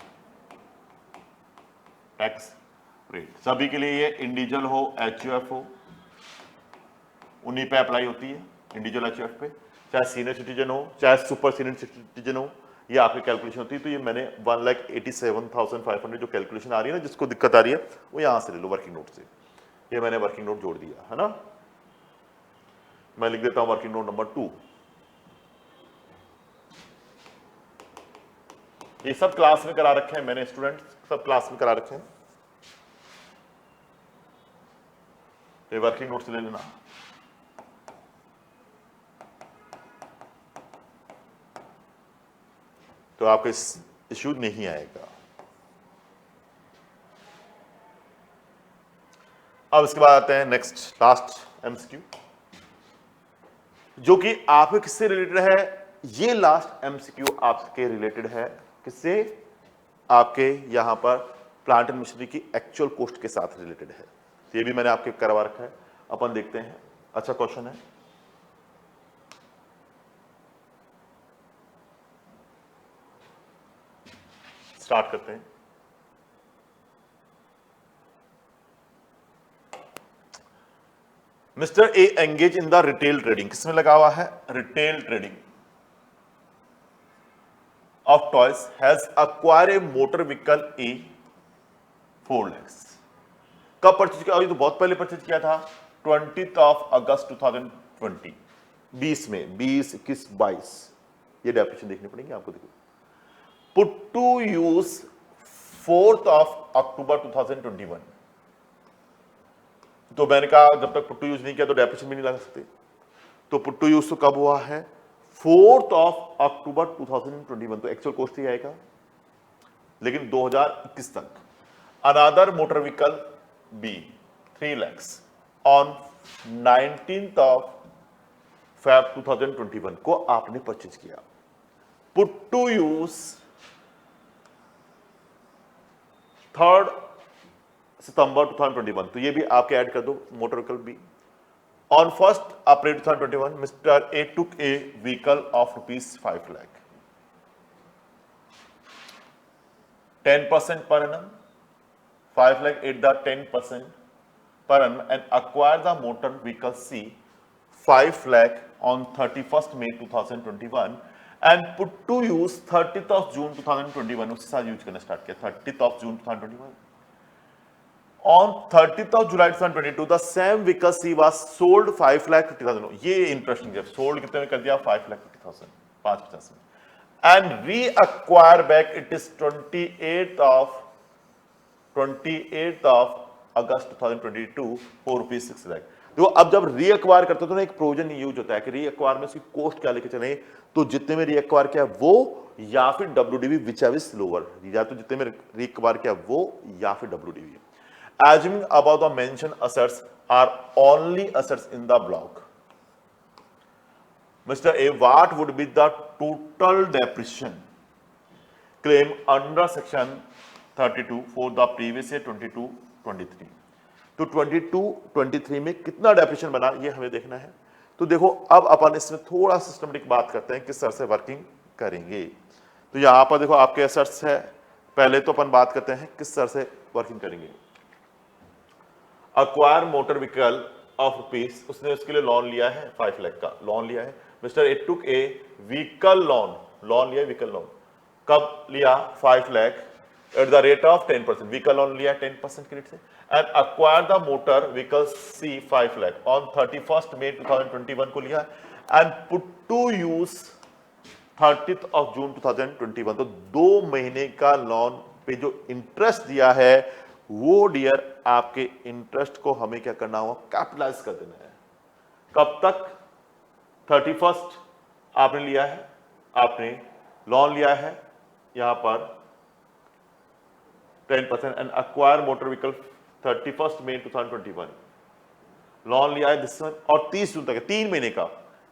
टैक्स रेट सभी के लिए, ये इंडिविजुअल हो HUF हो उन्हीं पे अप्लाई होती है. इंडिविजुअल HUF पे, चाहे सीनियर सिटीजन हो चाहे सुपर सीनियर सिटीजन हो, ये आपकी कैलकुलेशन होती है. तो ये मैंने 1,87,500 जो कैलकुलेशन आ रही है ना, जिसको दिक्कत आ रही है वो यहां से ले लो वर्किंग नोट से. ये मैंने वर्किंग नोट जोड़ दिया है ना. मैं लिख देता हूं वर्किंग नोट नंबर 2. ये सब क्लास में करा रखे हैं मैंने स्टूडेंट, सब क्लास में करा रखे हैं. ये वर्किंग नोट से ले लेना. तो आपको इस इश्यू नहीं आएगा. अब इसके बाद आते हैं नेक्स्ट लास्ट एमसीक्यू, जो कि आपके किससे रिलेटेड है. ये लास्ट एमसीक्यू आपके रिलेटेड है किससे, आपके यहां पर प्लांट एंड मशीनरी की एक्चुअल कॉस्ट के साथ रिलेटेड है. तो ये भी मैंने आपके करवा रखा है. अपन देखते हैं. अच्छा क्वेश्चन है. स्टार्ट करते हैं. Mister A engage in the retail trading. किसमें लगा हुआ है, retail trading of toys has acquired a motor vehicle A 4 lakhs. कब परचेज किया, अभी तो बहुत पहले परचेज किया था, 20th of August 2020. 20 में 20, 21, 22 ये डेफिनेशन देखनी पड़ेगी आपको. देखो, put to use 4th of October 2021. तो मैंने कहा जब तक पुट टू यूज नहीं किया तो डेफिनेशन भी नहीं लगा सकते. तो पुट टू यूज तो कब हुआ है, 4th of October 2021. तो एक्चुअल कॉस्ट ही आएगा, लेकिन 2021 तक. Another motor vehicle B 3 lakhs on 19th of Feb 2021 को आपने परचेज किया. Put to use 3rd September 2021. तो ये भी आपके ऐड कर दो, motor vehicle B. On 1st April 2021, Mr. A took a vehicle of ₹5 lakh. 10% per annum, 5 lakh at the 10% per annum, and acquired the motor vehicle C 5 lakh on 31st May 2021, and put to use 30th of June 2021, उसके साथ use करना start किया 30th of June 2021. On 30th of July 2022, the same vehicle C was sold 5,50,000. ये interesting है, sold कितने में कर दिया 5,50,000, 5,50,000. And reacquire back it is 28th of August 2022 for rupees 6 lakh. देखो अब जब रीअक्वायर करते हो तो ना एक प्रोविजन यूज होता है कि रीअक्वायर में उसकी कॉस्ट क्या लेके चले, तो जितने में रीअक्वायर किया वो या फिर WDV which ever is lower, या तो जितने में रीअक्वायर किया वो या फिर WDV. Assuming above the mentioned assets are only assets in the block. Mr. A, what would be the total depreciation claim under section 32 for the previous year 22-23? तो 22-23 में कितना डेप्रिसिएशन बना ये हमें देखना है. तो देखो अब अपन इसमें थोड़ा सिस्टमेटिक बात करते हैं किस तरह से वर्किंग करेंगे. तो यहां पर देखो आपके एसेट्स है, पहले तो अपन बात करते हैं किस तरह से वर्किंग करेंगे. Acquire motor vehicle of rupees, उसने उसके लिए लोन लिया है 5 लाख का लोन लिया है. Mister A took a vehicle loan लिया व्हीकल लोन. कब लिया 5 lakh at the rate of 10%. Vehicle loan लिया 10% क्रेडिट से. And acquire the motor vehicle C 5 lakh on 31st May 2021 को लिया and put to use 30th of June 2021. तो 2 महीने का लोन पे जो इंटरेस्ट दिया है वो डियर आपके इंटरेस्ट को हमें क्या करना होगा, कैपिटलाइज कर देना है. कब तक 31st आपने लिया है, आपने लोन लिया है यहां पर 10% and acquire motor vehicle 31st May 2021 loan लिया है दिस और 30 जून तक है, 3 महीने का.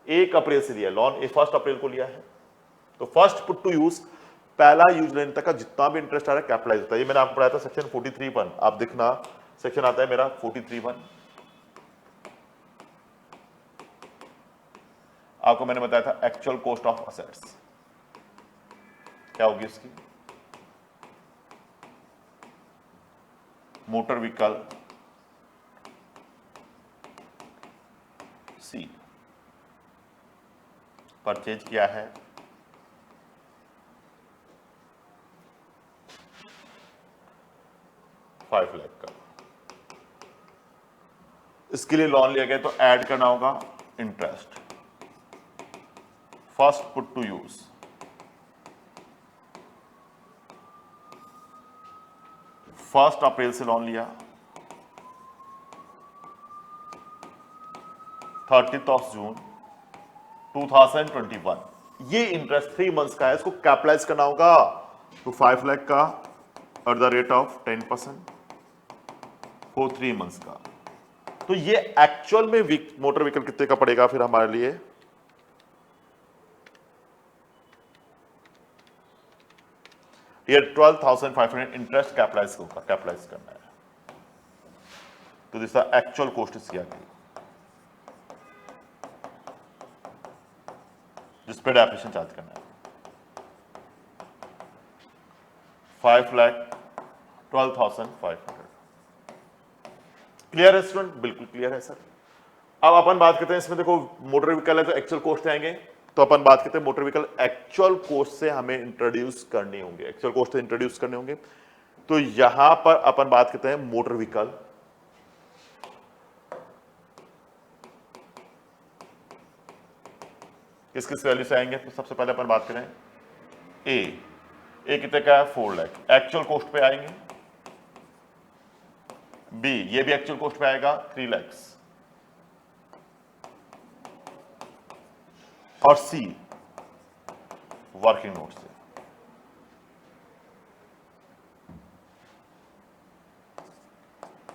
1 अप्रैल से लिया लोन, 1 अप्रैल को लिया है. तो फर्स्ट पुट टू यूज पहला यूज लेने तक का जितना भी इंटरेस्ट आ रहा है कैपिटलाइज होता है. ये मैंने आपको पढ़ाया था सेक्शन 43(1), आप देखना सेक्शन आता है मेरा 43(1). आपको मैंने बताया था एक्चुअल कॉस्ट ऑफ असेट्स क्या होगी इसकी. मोटर व्हीकल सी परचेज किया है 5 लाख का, इसके लिए लोन लिया गया तो ऐड करना होगा interest. First put to use 1 अप्रैल से लोन लिया 30th of June 2021. ये इंटरेस्ट 3 मंथ्स का है, इसको कैपिटलाइज करना होगा. तो 5 लाख का eight the rate of 10% for 3 months का. तो ये एक्चुअल में मोटर व्हीकल कितने का पड़ेगा फिर हमारे लिए, ये 12,500 इंटरेस्ट कैपिटलाइज करना है. तो दिस एक्चुअल कॉस्ट इसकी आ गई जिस पे डेप्रिसिएशन चार्ज करना है. 5,12,500. क्लियर है स्टूडेंट? बिल्कुल क्लियर है सर. अब अपन बात करते हैं इसमें, देखो मोटर व्हीकल है तो एक्चुअल कॉस्ट आएंगे, तो अपन बात करते हैं मोटर व्हीकल एक्चुअल कॉस्ट से हमें इंट्रोड्यूस करने होंगे, एक्चुअल कॉस्ट से इंट्रोड्यूस करने होंगे. तो यहां पर अपन बात करते हैं मोटर व्हीकल किस किस वैल्यू से आएंगे. तो सबसे पहले अपन बात करें ए कितने का है 4 लाख, एक्चुअल कॉस्ट पे आएंगे. बी ये भी एक्चुअल कॉस्ट पे आएगा 3 लाख. और सी वर्किंग नोट से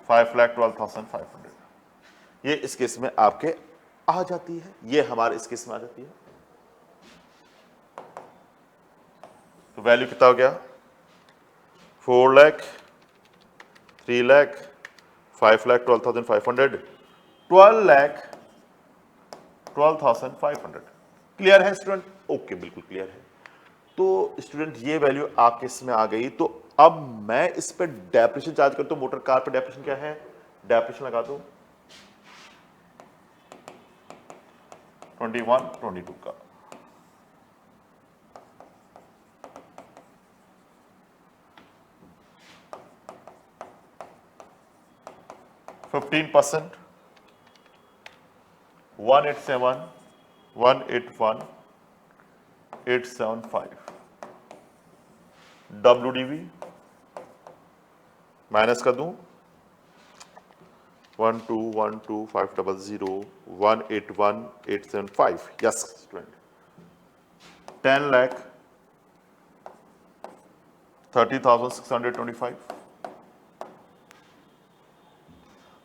5,12,500. ये इस केस में आपके आ जाती है, ये हमारे इस केस में आ जाती है. तो वैल्यू कितना हो गया 4 लाख, 3 लाख, 5,12,500, 12,12,500. क्लियर है स्टूडेंट? ओके बिल्कुल क्लियर है. तो स्टूडेंट ये वैल्यू आपके इसमें आ गई. तो अब मैं इस पे डेप्रिसिएशन चार्ज करता हूं. मोटर कार पे डेप्रिसिएशन क्या है, डेप्रिसिएशन लगा दो 21-22 का. 15%, 187, 181, 875. WDV माइनस कर दूं 1212500 181,875. Yes student. 10,30,625.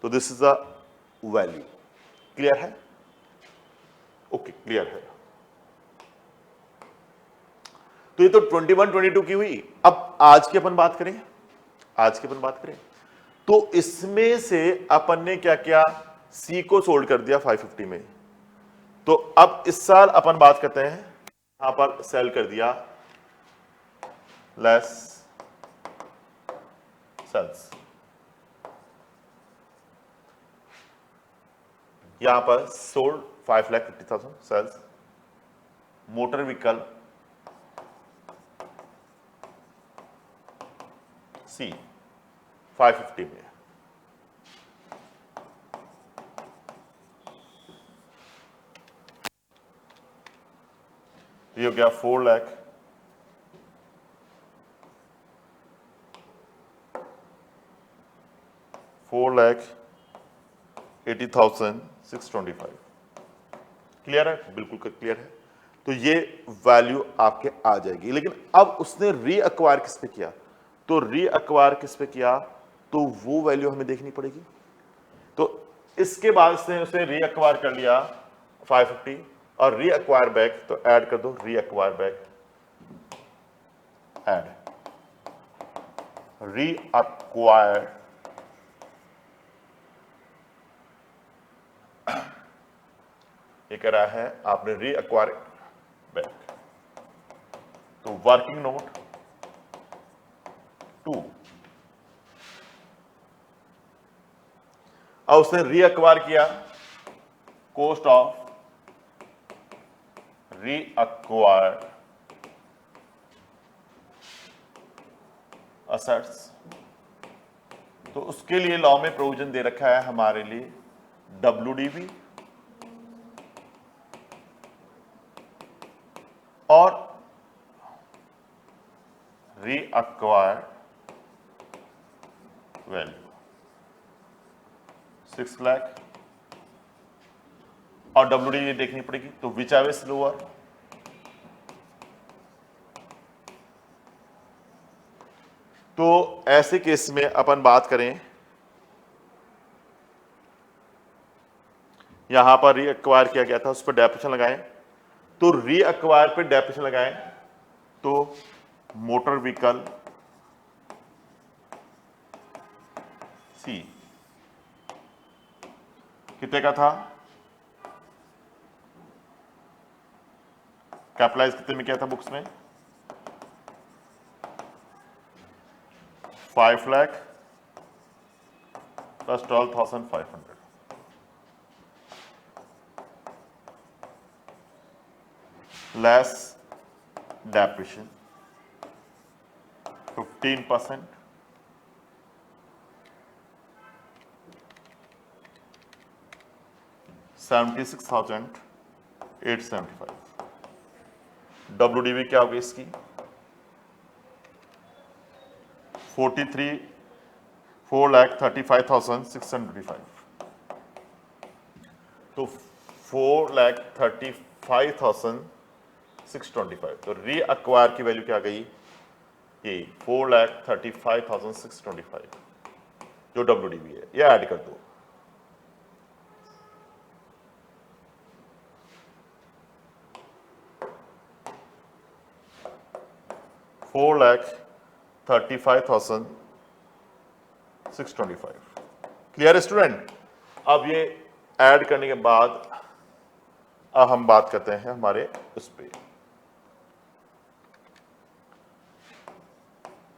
तो this is the value. Clear है? ओके क्लियर है. तो ये तो 21 22 की हुई. अब आज की अपन बात करें. आज की अपन बात करें तो इसमें से अपन ने क्या किया, सी को सोल्ड कर दिया 550 में. तो अब इस साल अपन बात करते हैं, यहां पर सेल कर दिया लेस सेल्स. यहां पर sold 5,50,000 sales. Motor vehicle C 550 में. ये हो गया 4,80,625. क्लियर है? बिल्कुल क्लियर है. तो ये वैल्यू आपके आ जाएगी. लेकिन अब उसने रीअक्वायर किस पे किया, तो रीअक्वायर किस पे किया, तो वो वैल्यू हमें देखनी पड़ेगी. तो इसके बाद से उसे रीअक्वायर कर लिया 550 और रीअक्वायर बैक, तो ऐड कर दो रीअक्वायर बैक. ऐड रीअक्वायर ये करा है आपने रीअक्वायर बैक. तो वर्किंग नोट 2. अब उसने रीअक्वायर किया, कॉस्ट ऑफ रीअक्वायर्ड असेट्स. तो उसके लिए लॉ में प्रोविजन दे रखा है हमारे लिए WDV और रीअक्वायर्ड वैल्यू 6 लाख और WDV देखनी पड़ेगी. तो विच आर इज लोअर, तो ऐसे केस में अपन बात करें, यहां पर रीअक्वायर किया गया था उस पर डेप्रिसिएशन लगाएं. तो रीअक्वायर पे डेप्रिसिएशन लगाएं तो मोटर व्हीकल सी कितने का था, कैपिटलाइज कितने में किया था बुक्स में, 5 lakh plus 12,500. Less depreciation 15%, 76,875. WDV क्या होगी इसकी, 4,35,625. तो 4,35,625. तो रीअक्वायर की वैल्यू क्या गई, ये 4,35,625 जो WDV है. ये ऐड कर दो. $4,35,625. Clear student? अब ये ऐड करने के बाद अब हम बात करते हैं हमारे उस पे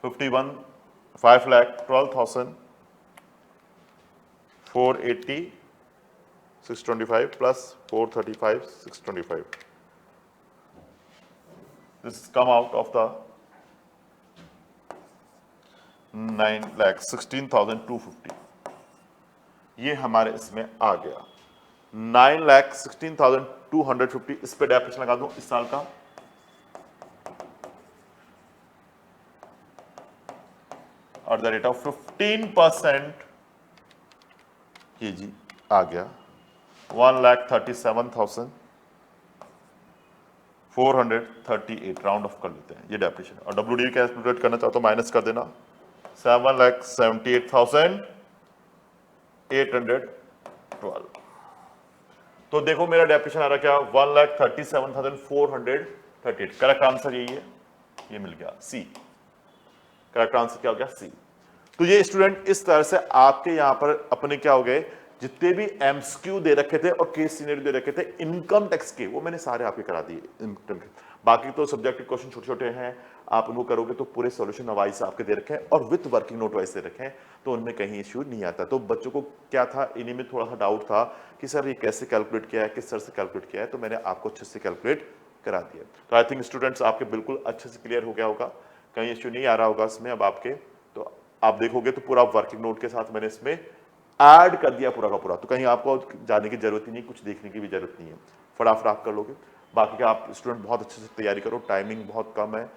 5,12,625 plus 435,625. This come out of the 9,16,250. ये हमारे इसमें आ गया 9,16,250। इस पे डेफिनेशन लगा दूं इस साल का, और द रेट ऑफ 15%, ये जी आ गया 1,37,438, राउंड ऑफ कर लेते हैं, ये डेफिनेशन। और WDV कैलकुलेट करना चाहता हूं माइनस कर देना 7,78,812। तो देखो मेरा डेफिनेशन आ रहा क्या, 1,37,438। करेक्ट आंसर यही है, ये मिल गया सी। करेक्ट आंसर क्या हो गया, सी। तो ये स्टूडेंट इस तरह से आपके यहां पर अपने क्या हो गए, जितने भी एमसीक्यू दे रखे थे और केस सिनेरियो दे रखे थे इनकम टैक्स के, वो मैंने सारे आपके करा दिए इनकम के। बाकी तो सब्जेक्टिव क्वेश्चन छोटे छोटे हैं, आप उनको करोगे तो पूरे सॉल्यूशन वाइज आपके दे रखे हैं और विथ वर्किंग नोट वाइज दे रखे हैं, तो उनमें कहीं इश्यू नहीं आता। तो बच्चों को क्या था, इन्हीं में थोड़ा सा डाउट था कि सर ये कैसे कैलकुलेट किया है, किस तरह से कैलकुलेट किया है, तो मैंने आपको अच्छे से कैलकुलेट करा दिया। तो आई थिंक स्टूडेंट्स आपके बिल्कुल अच्छे से क्लियर हो गया होगा, कहीं इश्यू नहीं आ रहा होगा इसमें अब आपके। तो आप देखोगे तो पूरा वर्किंग नोट के साथ मैंने इसमें ऐड कर दिया पूरा का पूरा, तो कहीं आपको जाने की जरूरत ही नहीं, कुछ देखने की भी जरूरत नहीं है, फटाफट आप कर लोगे। बाकी का आप स्टूडेंट बहुत अच्छे से तैयारी करो, टाइमिंग बहुत कम है,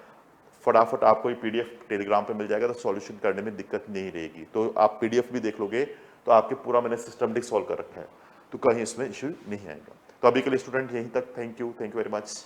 फटाफट आपको ये पीडीएफ टेलीग्राम पे मिल जाएगा, तो सॉल्यूशन करने में दिक्कत नहीं रहेगी। तो आप पीडीएफ भी देख लोगे तो आपके पूरा मैंने सिस्टमेटिक सॉल्व कर रखा है, तो कहीं इसमें इश्यू नहीं आएगा। तो अभी के लिए स्टूडेंट यहीं तक, थैंक यू वेरी मच।